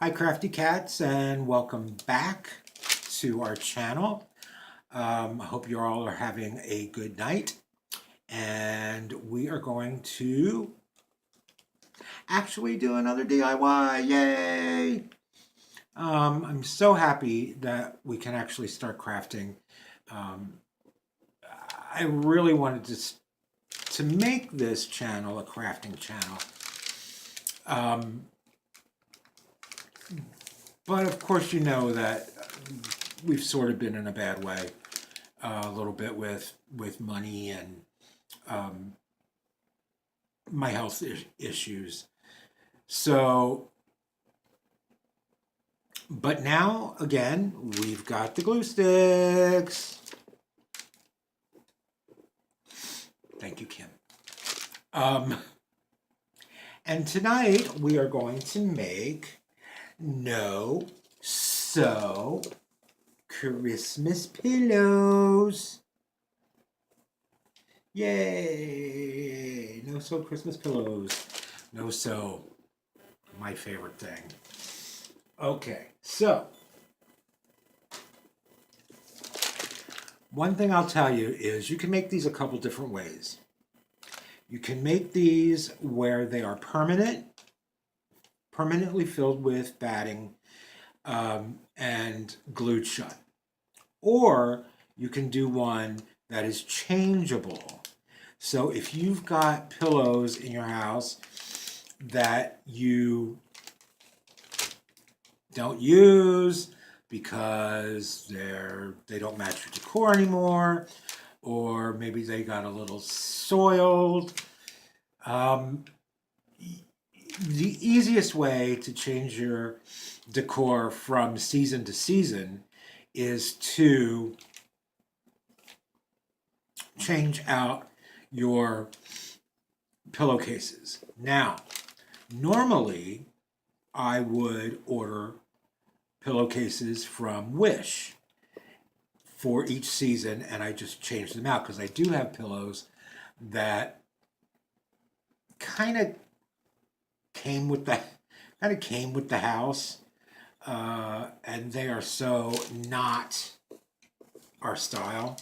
Hi Crafty Cats, and welcome back to our channel. I hope you all are having a good night, and we are going to actually do another DIY. Yay! I'm so happy that we can actually start crafting. Um, I really wanted to make this channel a crafting channel. But of course, you know that we've sort of been in a bad way a little bit with money and my health issues. So, but now again, we've got the glue sticks. Thank you, Kim. And tonight we are going to make no-sew Christmas pillows. Yay! No-sew Christmas pillows. No-sew, my favorite thing. Okay, so one thing I'll tell you is you can make these a couple different ways. You can make these where they are permanently filled with batting and glued shut. Or you can do one that is changeable. So if you've got pillows in your house that you don't use because they don't match your decor anymore, or maybe they got a little soiled, the easiest way to change your decor from season to season is to change out your pillowcases. Now, normally I would order pillowcases from Wish for each season, and I just change them out because I do have pillows that kind of came with the house, and they are so not our style.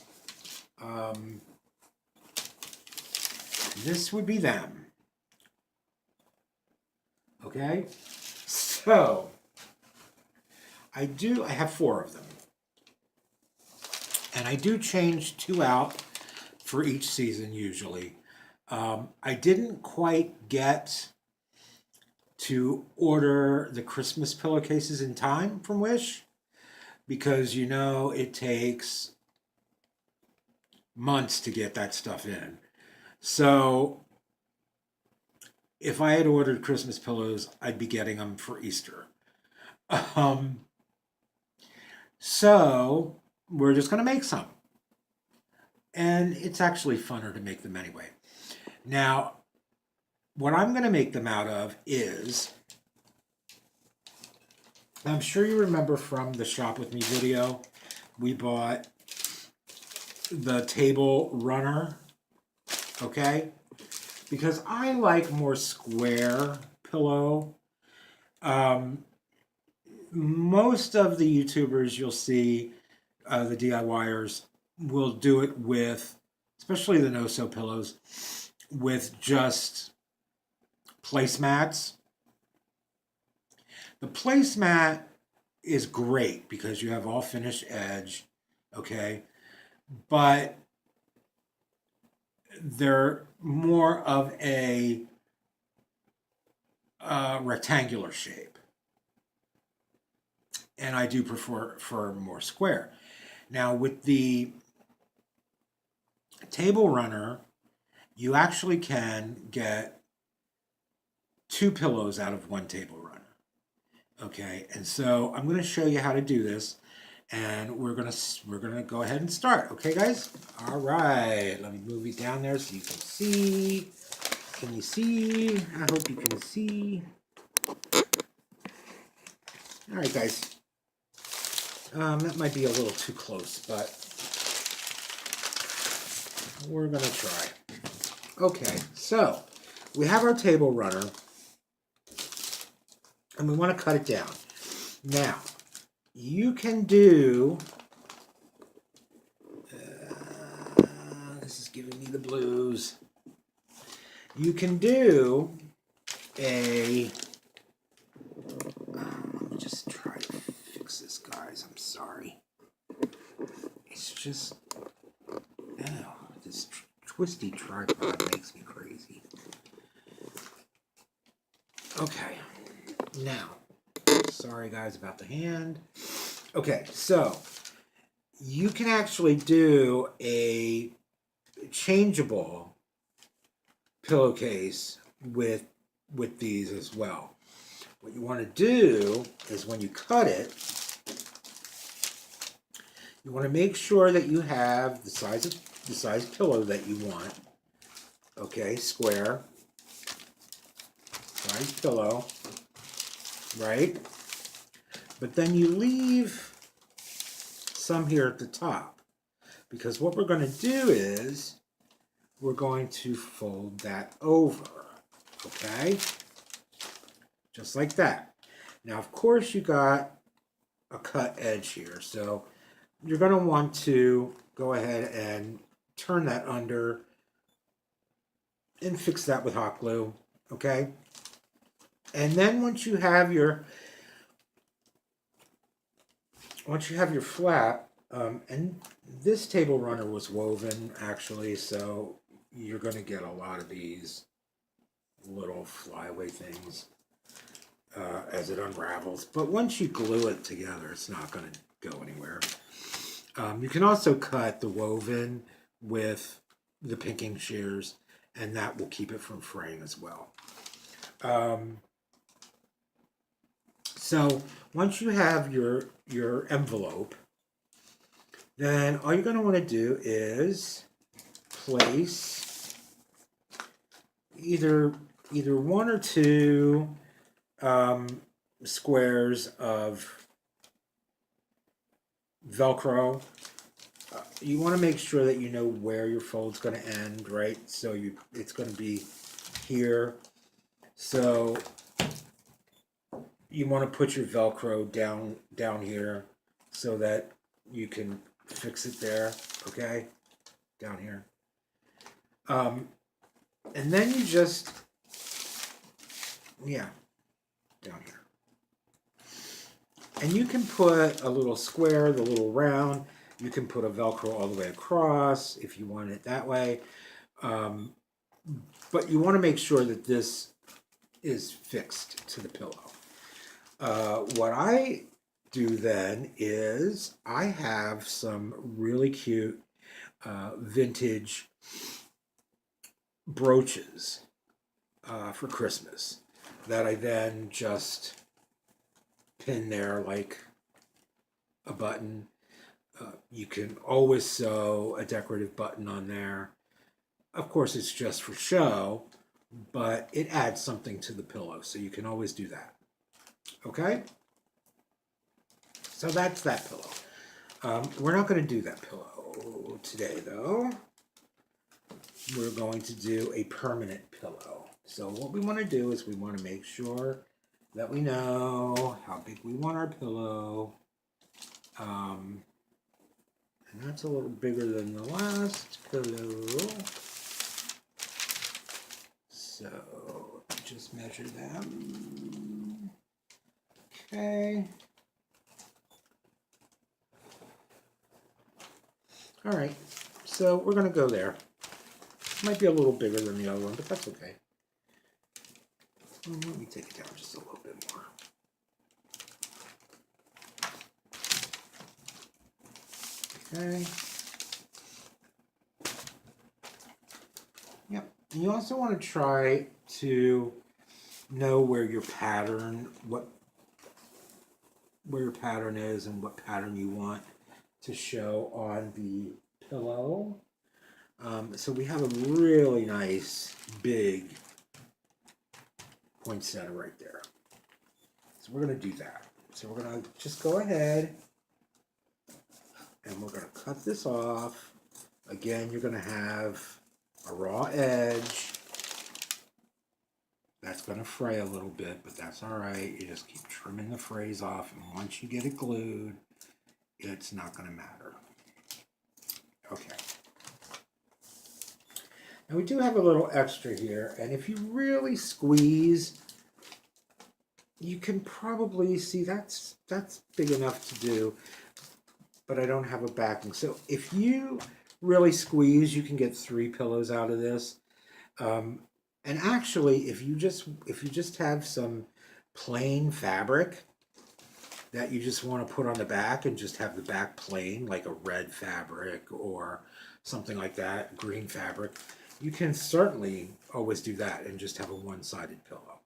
This would be them. Okay, so I have 4 of them, and I do change 2 out for each season usually. I didn't quite get to order the Christmas pillowcases in time from Wish because you know it takes months to get that stuff in. So if I had ordered Christmas pillows, I'd be getting them for Easter. So we're just going to make some. And it's actually funner to make them anyway. Now, what I'm going to make them out of is, I'm sure you remember from the Shop With Me video, we bought the table runner, okay? Because I like more square pillow. Most of the YouTubers you'll see, the DIYers, will do it with, especially the no-sew pillows, with just placemats. The placemat is great because you have all finished edge, okay? But they're more of a rectangular shape. And I do prefer more square. Now with the table runner, you actually can get 2 pillows out of 1 table runner. Okay, and so I'm going to show you how to do this, and we're gonna go ahead and start. Okay, guys. All right. Let me move it down there so you can see. Can you see? I hope you can see. All right, guys. That might be a little too close, but we're gonna try. Okay, so we have our table runner, and we want to cut it down. Now, you can do, this is giving me the blues. You can do a, let me just try to fix this, guys. I'm sorry. It's just, oh, this twisty tripod makes me crazy. Okay, now, sorry guys about the hand. Okay, so you can actually do a changeable pillowcase with these as well. What you want to do is when you cut it, you want to make sure that you have the size pillow that you want. Okay, square size pillow, right? But then you leave some here at the top, because what we're going to do is we're going to fold that over, okay? Just like that. Now, of course, you got a cut edge here, so you're going to want to go ahead and turn that under and fix that with hot glue, okay? And then once you have your flap, and this table runner was woven actually, so you're going to get a lot of these little flyaway things as it unravels. But once you glue it together, it's not going to go anywhere. You can also cut the woven with the pinking shears, and that will keep it from fraying as well. So once you have your envelope, then all you're going to want to do is place either one or two squares of Velcro. You want to make sure that you know where your fold's going to end, right? So it's going to be here. So you want to put your Velcro down here so that you can fix it there, okay? Down here. And then you just, yeah, down here. And you can put a little square, the little round. You can put a Velcro all the way across if you want it that way. But you want to make sure that this is fixed to the pillow. What I do then is I have some really cute vintage brooches for Christmas that I then just pin there like a button. You can always sew a decorative button on there. Of course, it's just for show, but it adds something to the pillow, so you can always do that. Okay? So that's that pillow. We're not going to do that pillow today, though. We're going to do a permanent pillow. So what we want to do is we want to make sure that we know how big we want our pillow. And that's a little bigger than the last pillow. So just measure them. Okay. All right. So we're going to go there. Might be a little bigger than the other one, but that's okay. Let me take it down just a little bit more. Okay. Yep. And you also want to try to know where your pattern, where your pattern is and what pattern you want to show on the pillow. So we have a really nice big poinsettia right there. So we're going to do that. So we're going to just go ahead and we're going to cut this off. Again, you're going to have a raw edge. That's going to fray a little bit, but that's all right. You just keep trimming the frays off, and once you get it glued, it's not going to matter. Okay. Now we do have a little extra here, and if you really squeeze, you can probably see that's big enough to do, but I don't have a backing. So if you really squeeze, you can get 3 pillows out of this. And actually, if you just have some plain fabric that you just want to put on the back and just have the back plain, like a red fabric or something like that, green fabric, you can certainly always do that and just have a one-sided pillow.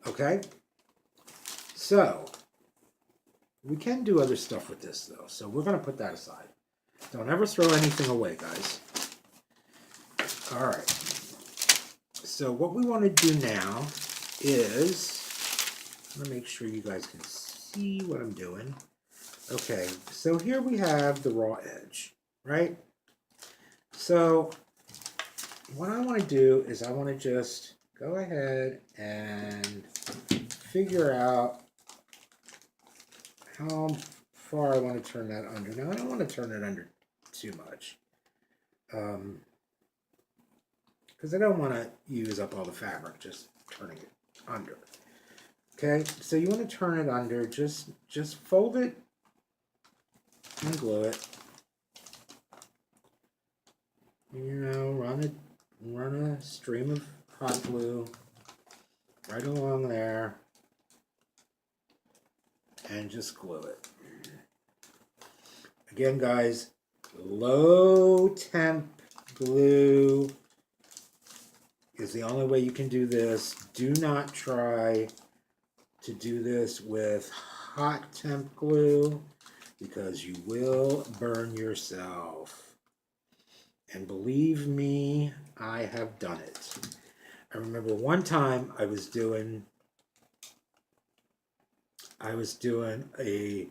Okay? So, we can do other stuff with this though, so we're going to put that aside. Don't ever throw anything away, guys. All right. So what we want to do now is, I'm going to make sure you guys can see what I'm doing. Okay, so here we have the raw edge, right? So what I want to do is I want to just go ahead and figure out how far I want to turn that under. Now I don't want to turn it under too much. Because I don't want to use up all the fabric, just turning it under. Okay, so you want to turn it under, just fold it and glue it. You know, run a stream of hot glue right along there and just glue it. Again, guys, low temp glue is the only way you can do this. Do not try to do this with hot temp glue because you will burn yourself. And believe me, I have done it. I remember one time I was doing a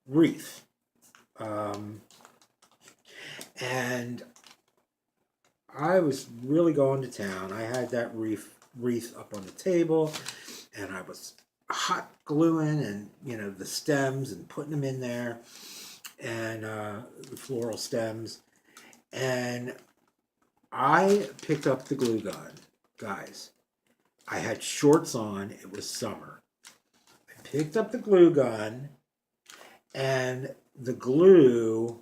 wreath. And I was really going to town. I had that wreath up on the table, and I was hot gluing and, you know, the stems and putting them in there, and the floral stems. And I picked up the glue gun. Guys, I had shorts on. It was summer. I picked up the glue gun, and the glue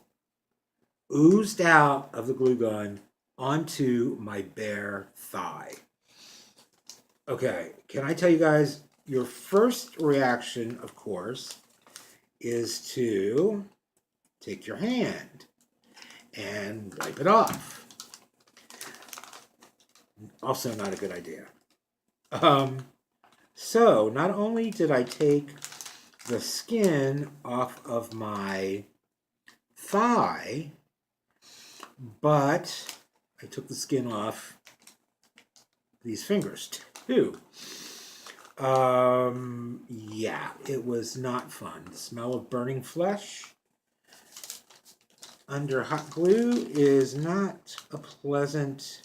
oozed out of the glue gun onto my bare thigh. Okay, can I tell you guys, your first reaction, of course, is to take your hand and wipe it off. Also not a good idea. So not only did I take the skin off of my thigh, but I took the skin off these fingers too. Yeah, it was not fun. The smell of burning flesh under hot glue is not a pleasant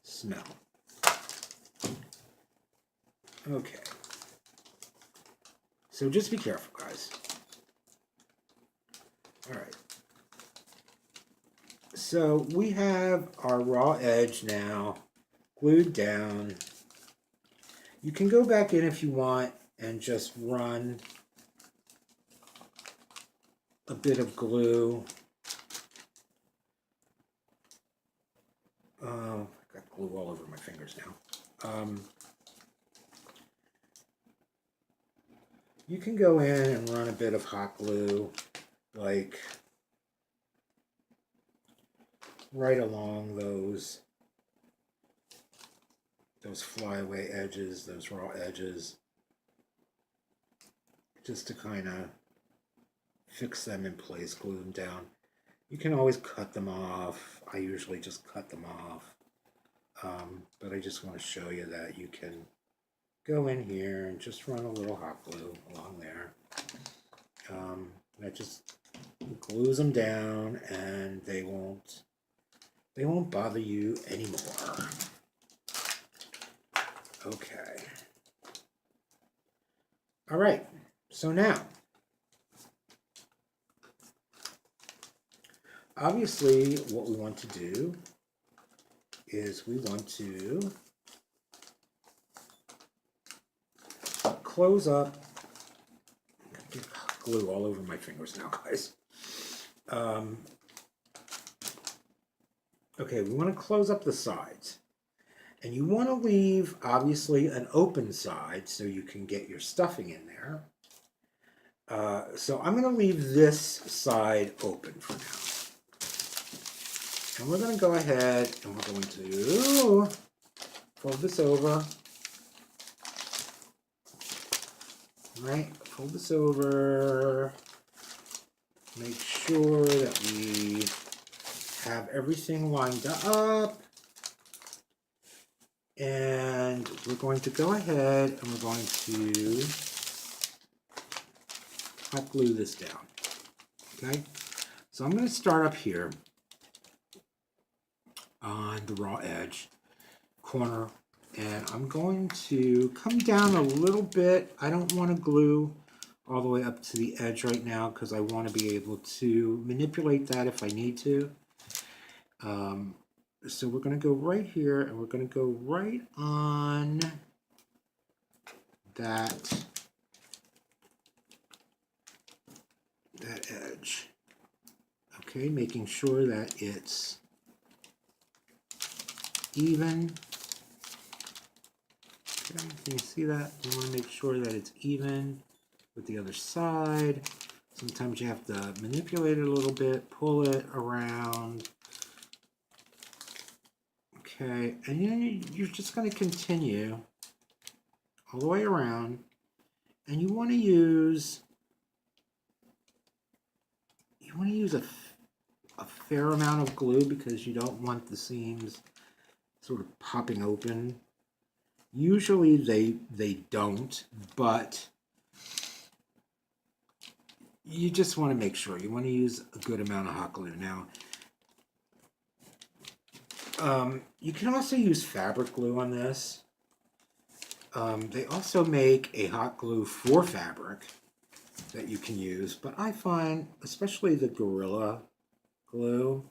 smell. Okay. So just be careful, guys. All right. So we have our raw edge now glued down. You can go back in if you want and just run a bit of glue. Oh, I got glue all over my fingers now. You can go in and run a bit of hot glue, like right along those flyaway edges, those raw edges, just to kind of fix them in place, glue them down. You can always cut them off. I usually just cut them off, but I just want to show you that you can go in here and just run a little hot glue along there. That just glues them down, and they won't bother you anymore. Okay. All right. So now, obviously, what we want to do is we want to close up. Get glue all over my fingers now, guys. Okay, we want to close up the sides. And you want to leave, obviously, an open side so you can get your stuffing in there. So I'm going to leave this side open for now. And we're going to go ahead and we're going to fold this over. All right, fold this over. Make sure that we have everything lined up. And we're going to go ahead and we're going to hot glue this down. Okay, so I'm going to start up here on the raw edge corner, and I'm going to come down a little bit. I don't want to glue all the way up to the edge right now because I want to be able to manipulate that if I need to. So we're going to go right here, and we're going to go right on that edge. Okay, making sure that it's even. Okay, can you see that? You want to make sure that it's even with the other side. Sometimes you have to manipulate it a little bit, pull it around. Okay, and then you're just going to continue all the way around, and you want to use a fair amount of glue because you don't want the seams sort of popping open. Usually they don't, but you just want to make sure. You want to use a good amount of hot glue. Now, you can also use fabric glue on this. They also make a hot glue for fabric that you can use, but I find, especially the Gorilla Glue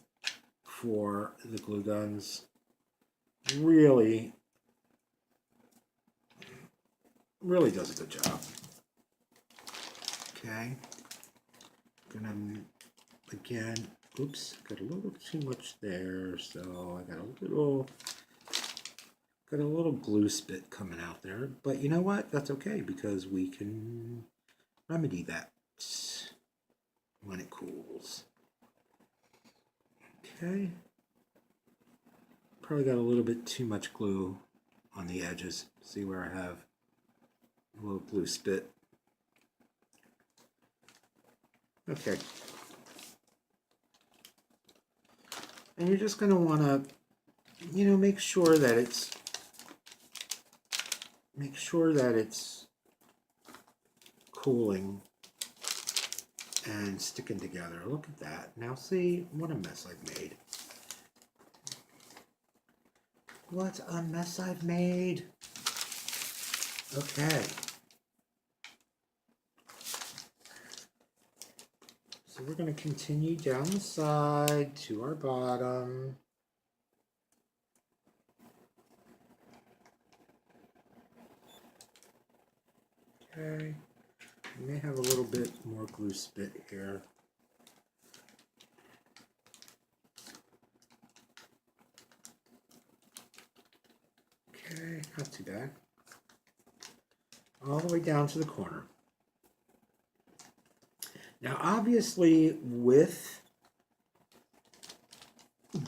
for the glue guns, really does a good job. Okay, gonna again. Oops, got a little too much there, so I got a little glue spit coming out there. But you know what? That's okay because we can remedy that when it cools. Okay. Probably got a little bit too much glue on the edges. See where I have a little glue spit. Okay. And you're just going to want to, make sure that it's cooling and sticking together. Look at that. Now see what a mess I've made. What a mess I've made. Okay. So we're going to continue down the side to our bottom. Okay. We may have a little bit more glue spit here. Okay, not too bad. All the way down to the corner. Now, obviously, with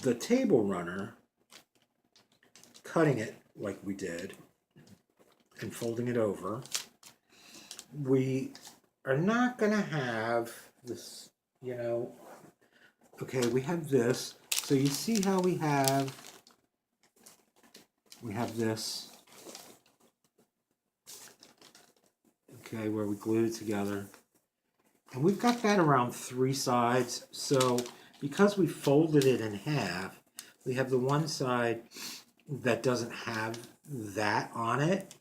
the table runner, cutting it like we did and folding it over, we are not going to have this, okay, we have this. So you see how we have this, okay, where we glue it together. And we've got that around 3 sides. So because we folded it in half, we have the one side that doesn't have that on it,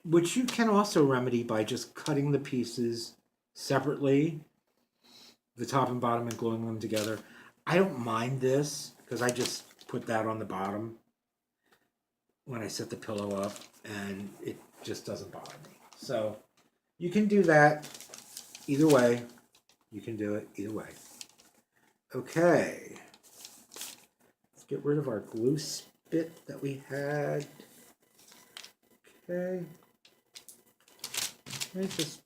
which you can also remedy by just cutting the pieces separately, the top and bottom, and gluing them together. I don't mind this because I just put that on the bottom when I set the pillow up, and it just doesn't bother me. So you can do that either way. You can do it either way. Okay. Let's get rid of our glue spit that we had. Okay. It just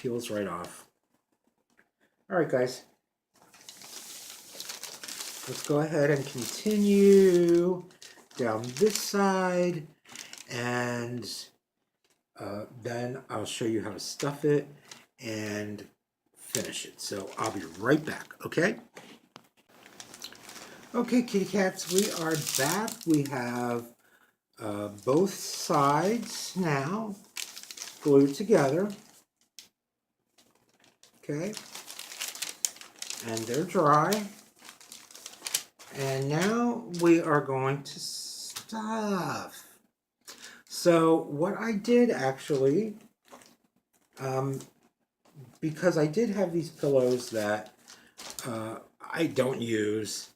peels right off. All right, guys. Let's go ahead and continue down this side, and then I'll show you how to stuff it and finish it. So I'll be right back, okay? Okay, kitty cats, we are back. We have both sides now glued together, okay? And they're dry. And now we are going to stuff. So what I did actually, because I did have these pillows that I don't use.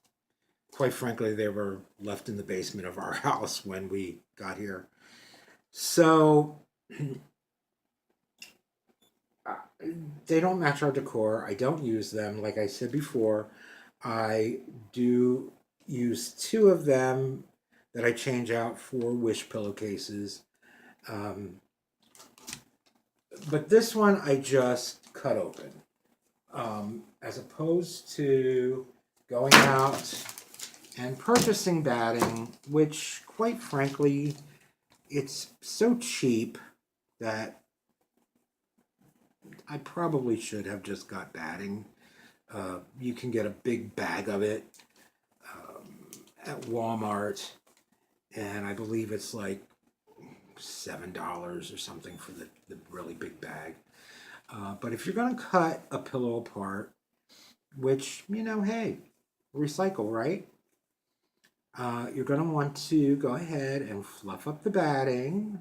Quite frankly, they were left in the basement of our house when we got here. So they don't match our decor. I don't use them. Like I said before, I do use 2 of them that I change out for Wish pillowcases. But this one I just cut open. As opposed to going out and purchasing batting, which quite frankly, it's so cheap that I probably should have just got batting. You can get a big bag of it at Walmart, and I believe it's like $7 or something for the really big bag. But if you're going to cut a pillow apart, which, you know, hey, recycle, right? You're going to want to go ahead and fluff up the batting.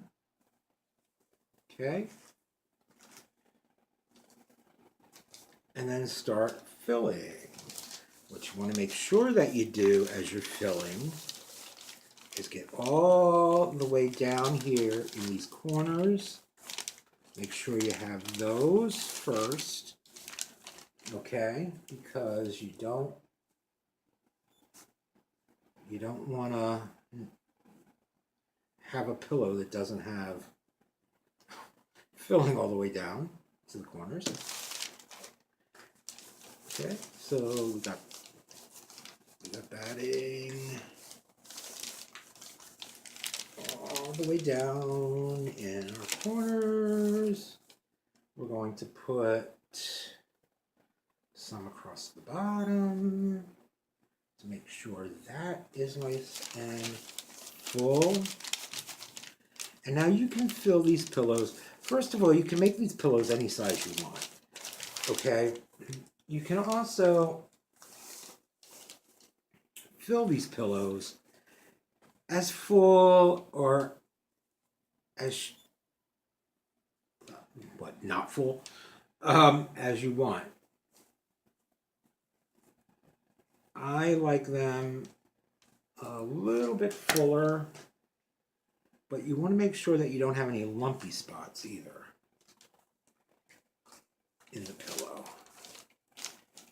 Okay. And then start filling. What you want to make sure that you do as you're filling is get all the way down here in these corners. Make sure you have those first. Okay, because you don't want to have a pillow that doesn't have filling all the way down to the corners. Okay, so we got batting all the way down in our corners. We're going to put some across the bottom to make sure that is nice and full. And now you can fill these pillows. First of all, you can make these pillows any size you want. Okay? You can also fill these pillows as full or as not full as you want. I like them a little bit fuller, but you want to make sure that you don't have any lumpy spots either in the pillow.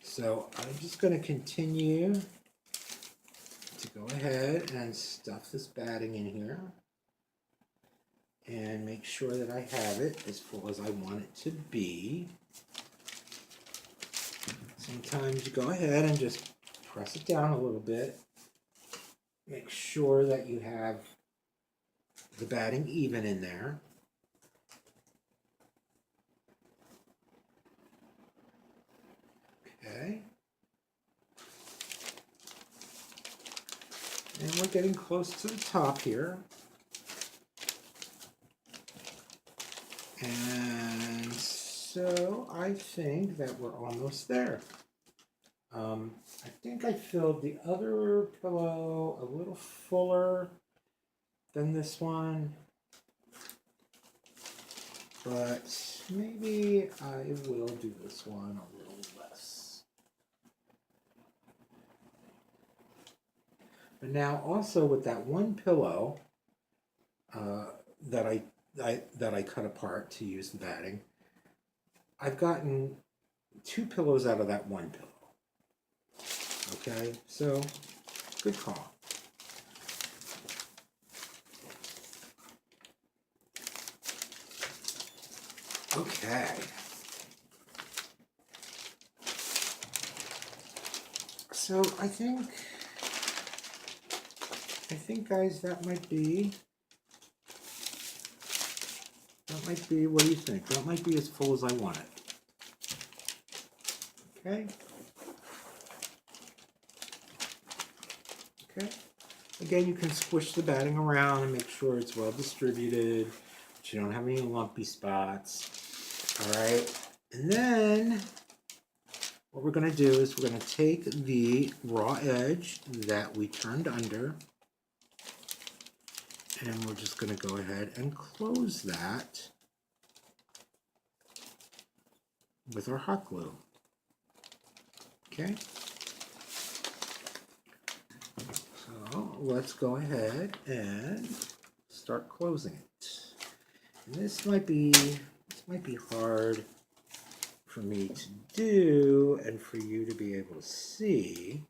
So I'm just going to continue to go ahead and stuff this batting in here and make sure that I have it as full as I want it to be. Sometimes you go ahead and just press it down a little bit. Make sure that you have the batting even in there. Okay. And we're getting close to the top here. And so I think that we're almost there. I think I filled the other pillow a little fuller than this one, but maybe I will do this one a little less. But now also with that one pillow that I cut apart to use the batting, I've gotten 2 pillows out of that one pillow. Okay, so good call. Okay. So I think guys, that might be, what do you think? That might be as full as I want it. Okay. Okay. Again, you can squish the batting around and make sure it's well distributed, that you don't have any lumpy spots. All right. And then what we're going to do is we're going to take the raw edge that we turned under, and we're just going to go ahead and close that with our hot glue. Okay. So let's go ahead and start closing it. And this might be hard for me to do and for you to be able to see,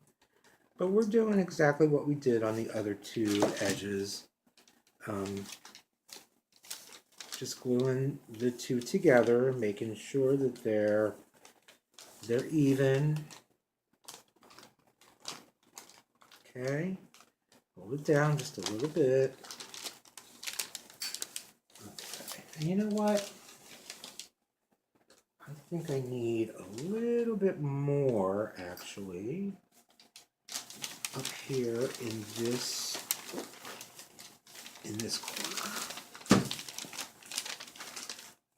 but we're doing exactly what we did on the other 2 edges. Just gluing the 2 together, making sure that they're even. Okay, hold it down just a little bit. Okay, and you know what? I think I need a little bit more, actually, up here in this corner.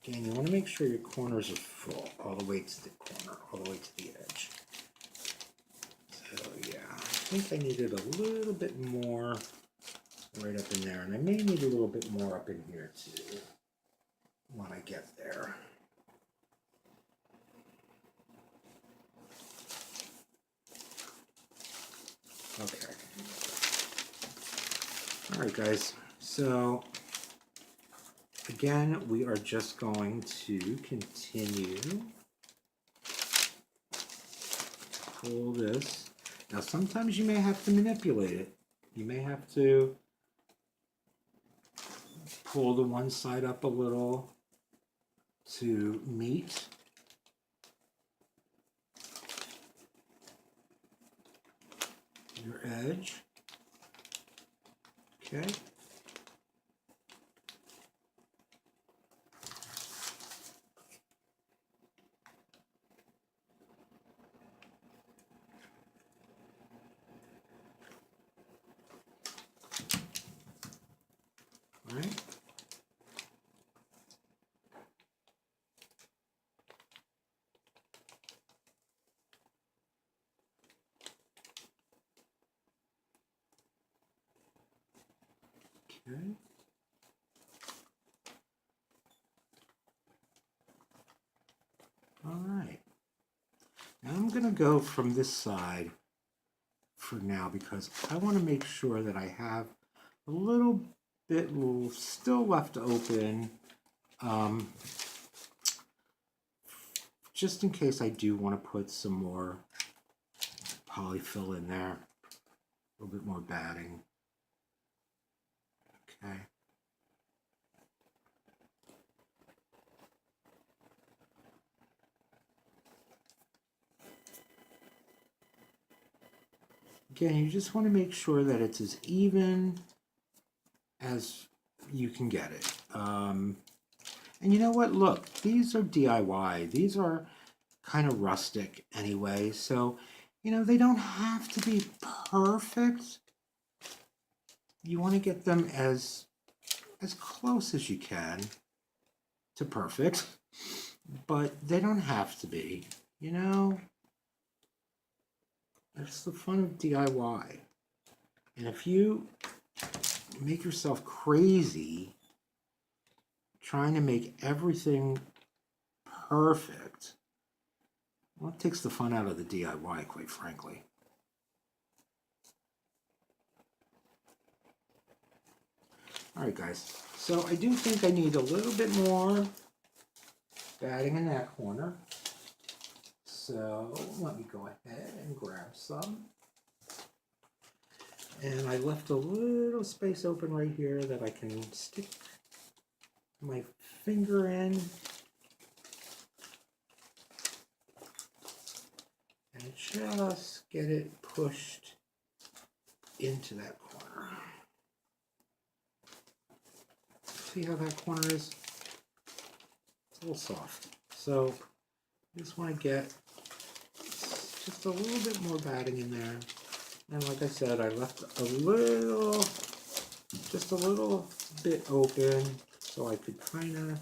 Again, you want to make sure your corners are full all the way to the corner, all the way to the edge. So yeah, I think I needed a little bit more right up in there, and I may need a little bit more up in here too when I get there. Okay. All right, guys. So again, we are just going to continue to pull this. Now, sometimes you may have to manipulate it. You may have to pull the one side up a little to meet your edge. Okay. All right. Okay. All right. Now I'm going to go from this side for now because I want to make sure that I have a little bit still left open, just in case I do want to put some more polyfill in there, a little bit more batting. Okay. Again, you just want to make sure that it's as even as you can get it. And you know what? Look, these are DIY. These are kind of rustic anyway. So, you know, they don't have to be perfect. You want to get them as close as you can to perfect, but they don't have to be, you know? That's the fun of DIY. And if you make yourself crazy trying to make everything perfect, well, it takes the fun out of the DIY, quite frankly. All right, guys. So I do think I need a little bit more batting in that corner. So let me go ahead and grab some. And I left a little space open right here that I can stick my finger in. And just get it pushed into that corner. See how that corner is? It's a little soft. So I just want to get just a little bit more batting in there. And like I said, I left just a little bit open so I could kind of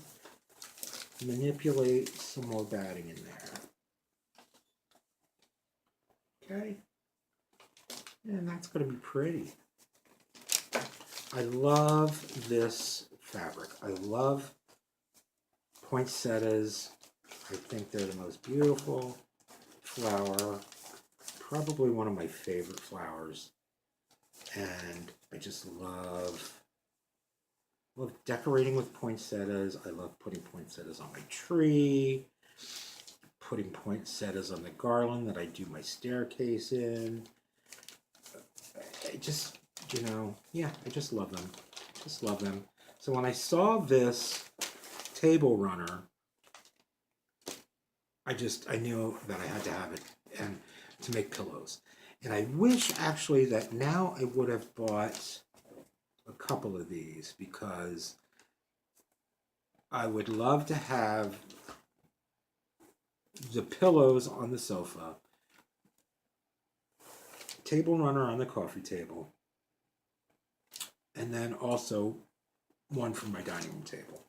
manipulate some more batting in there. Okay? And that's going to be pretty. I love this fabric. I love poinsettias. I think they're the most beautiful flower. Probably one of my favorite flowers. And I just love decorating with poinsettias. I love putting poinsettias on my tree, putting poinsettias on the garland that I do my staircase in. I just, yeah, I just love them. Just love them. So when I saw this table runner, I knew that I had to have it and to make pillows. And I wish actually that now I would have bought a couple of these, because I would love to have the pillows on the sofa, table runner on the coffee table, and then also one for my dining room table.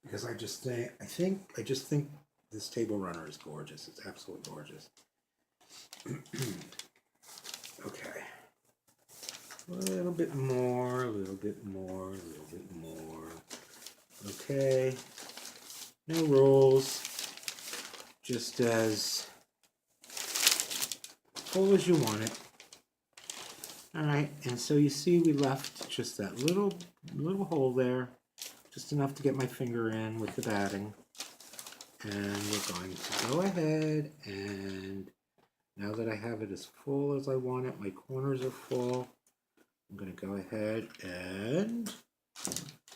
Because I just think this table runner is gorgeous. It's absolutely gorgeous. Okay. A little bit more, a little bit more, a little bit more. Okay. No rules. Just as full as you want it. Alright, and so you see we left just that little hole there. Just enough to get my finger in with the batting. And we're going to go ahead and now that I have it as full as I want it, my corners are full, I'm going to go ahead and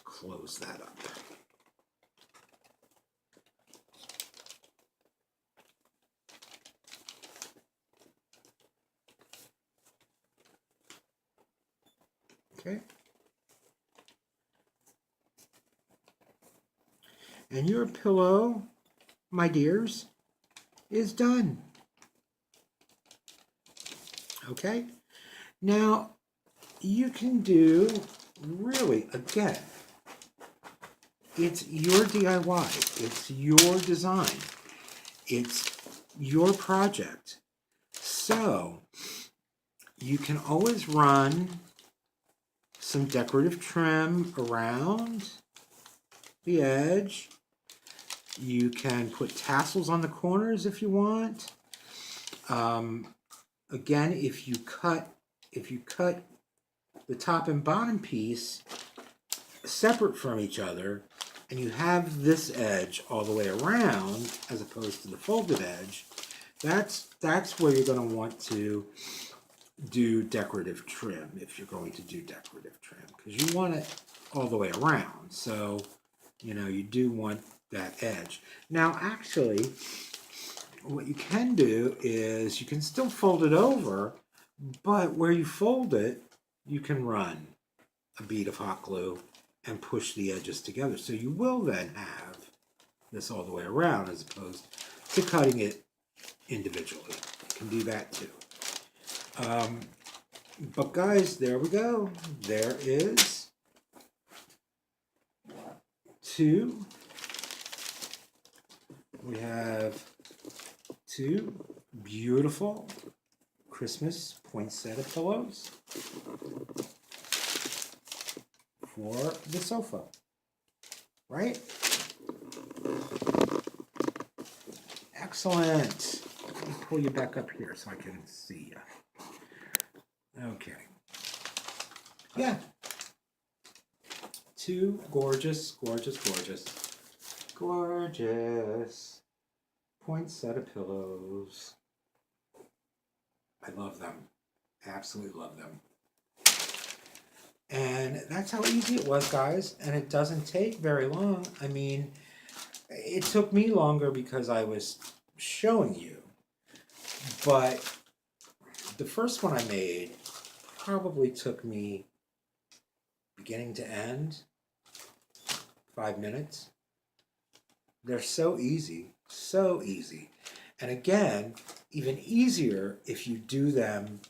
close that up. Okay. And your pillow, my dears, is done. Okay? Now, you can do, really, again, it's your DIY. It's your design. It's your project. So, you can always run some decorative trim around the edge. You can put tassels on the corners if you want. Again, if you cut the top and bottom piece separate from each other, and you have this edge all the way around as opposed to the folded edge, that's where you're going to want to do decorative trim, if you're going to do decorative trim, because you want it all the way around. So, you do want that edge. Now, actually, what you can do is you can still fold it over, but where you fold it, you can run a bead of hot glue and push the edges together. So you will then have this all the way around as opposed to cutting it individually. You can do that too. But guys, there we go. There is 2. We have 2, beautiful Christmas poinsettia pillows for the sofa, right? Excellent. Let me pull you back up here so I can see you. Okay. Yeah. Two gorgeous, gorgeous, gorgeous, gorgeous poinsettia pillows. I love them. Absolutely love them. And that's how easy it was, guys. And it doesn't take very long. I mean, it took me longer because I was showing you. But the first one I made probably took me beginning to end 5 minutes. They're so easy, so easy. And again, even easier if you do them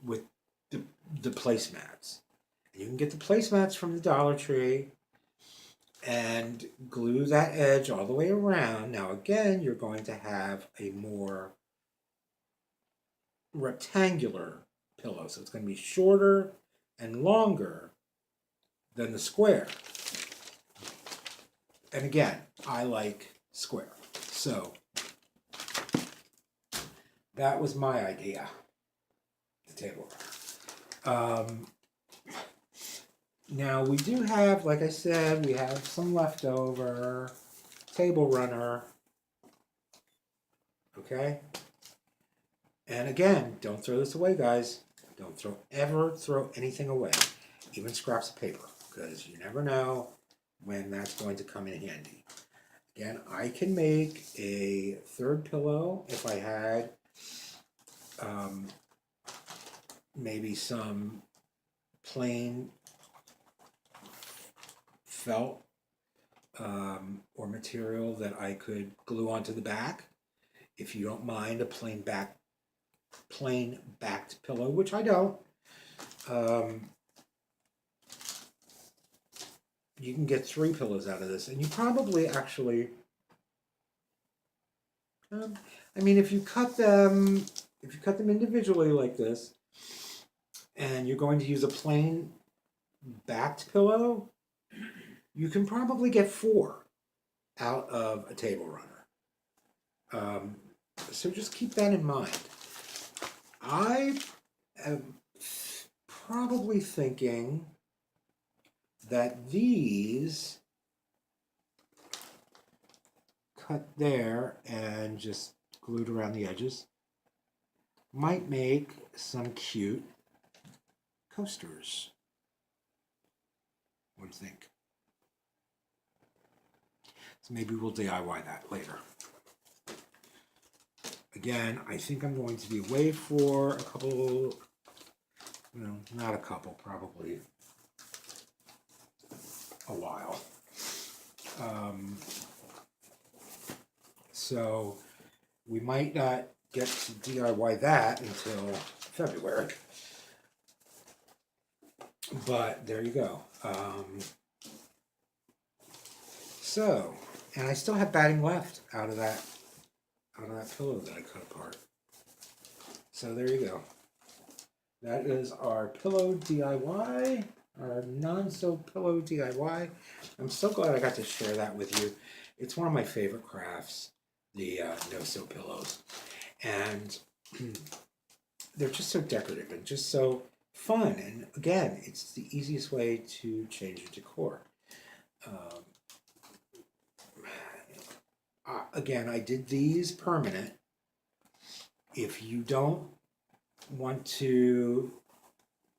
with the placemats. And you can get the placemats from the Dollar Tree and glue that edge all the way around. Now again, you're going to have a more rectangular pillow. So it's going to be shorter and longer than the square. And again, I like square. So that was my idea, the table runner. Now we do have, like I said, we have some leftover table runner. Okay? And again, don't throw this away, guys. Don't ever throw anything away, even scraps of paper, because you never know when that's going to come in handy. Again, I can make a third pillow if I had maybe some plain felt or material that I could glue onto the back. If you don't mind a plain backed pillow, which I don't, you can get 3 pillows out of this, and you probably actually, I mean, if you cut them individually like this, and you're going to use a plain backed pillow, you can probably get 4 out of a table runner. So just keep that in mind. I am probably thinking that these cut there and just glued around the edges might make some cute coasters. What do you think? So maybe we'll DIY that later. Again, I think I'm going to be away for a couple, not a couple, probably a while. So we might not get to DIY that until February. But there you go. So, and I still have batting left out of that pillow that I cut apart. So there you go. That is our pillow DIY, our non-sew pillow DIY. I'm so glad I got to share that with you. It's one of my favorite crafts, the no-sew pillows. And they're just so decorative and just so fun. And again, it's the easiest way to change your decor. Again, I did these permanent. If you don't want to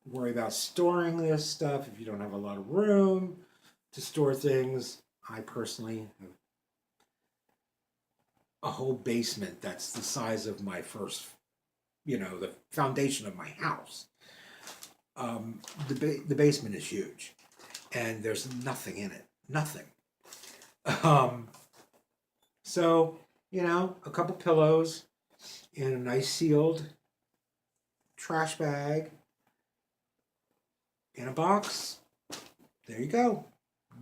worry about storing this stuff, if you don't have a lot of room to store things, I personally have a whole basement that's the size of my first, the foundation of my house. The basement is huge, and there's nothing in it. Nothing. So, a couple pillows in a nice sealed trash bag in a box. There you go.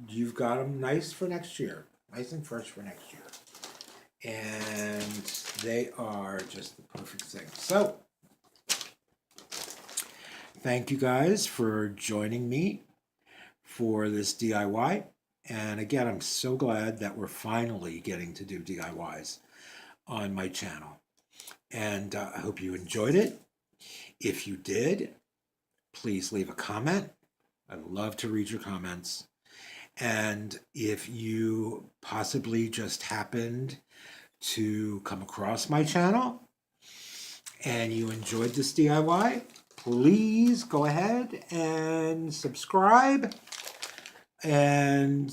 You've got them nice for next year. Nice and fresh for next year. and they are just the perfect thing. So, thank you guys for joining me for this DIY. And again, I'm so glad that we're finally getting to do DIYs on my channel. And I hope you enjoyed it. If you did, please leave a comment. I'd love to read your comments. And if you possibly just happened to come across my channel and you enjoyed this DIY, please go ahead and subscribe and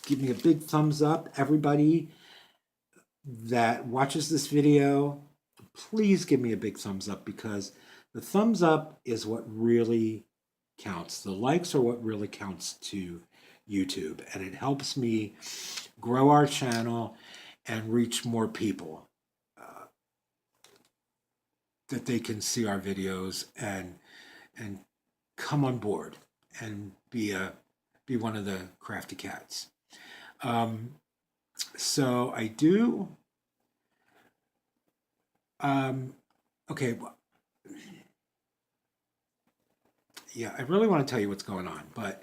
give me a big thumbs up. Everybody that watches this video, please give me a big thumbs up, because the thumbs up is what really counts. The likes are what really counts to YouTube, and it helps me grow our channel and reach more people, that they can see our videos and come on board and be one of the crafty cats. So I do. Okay. Yeah, I really want to tell you what's going on, but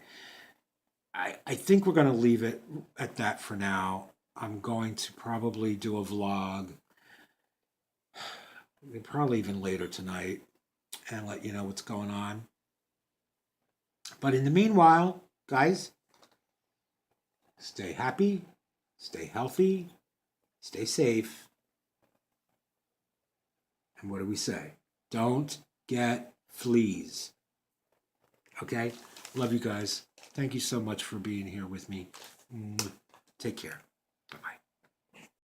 I think we're going to leave it at that for now. I'm going to probably do a vlog, probably even later tonight, and let you know what's going on. But in the meanwhile, guys, stay happy, stay healthy, stay safe. And what do we say? Don't get fleas. Okay? Love you guys. Thank you so much for being here with me. Take care. Bye-bye.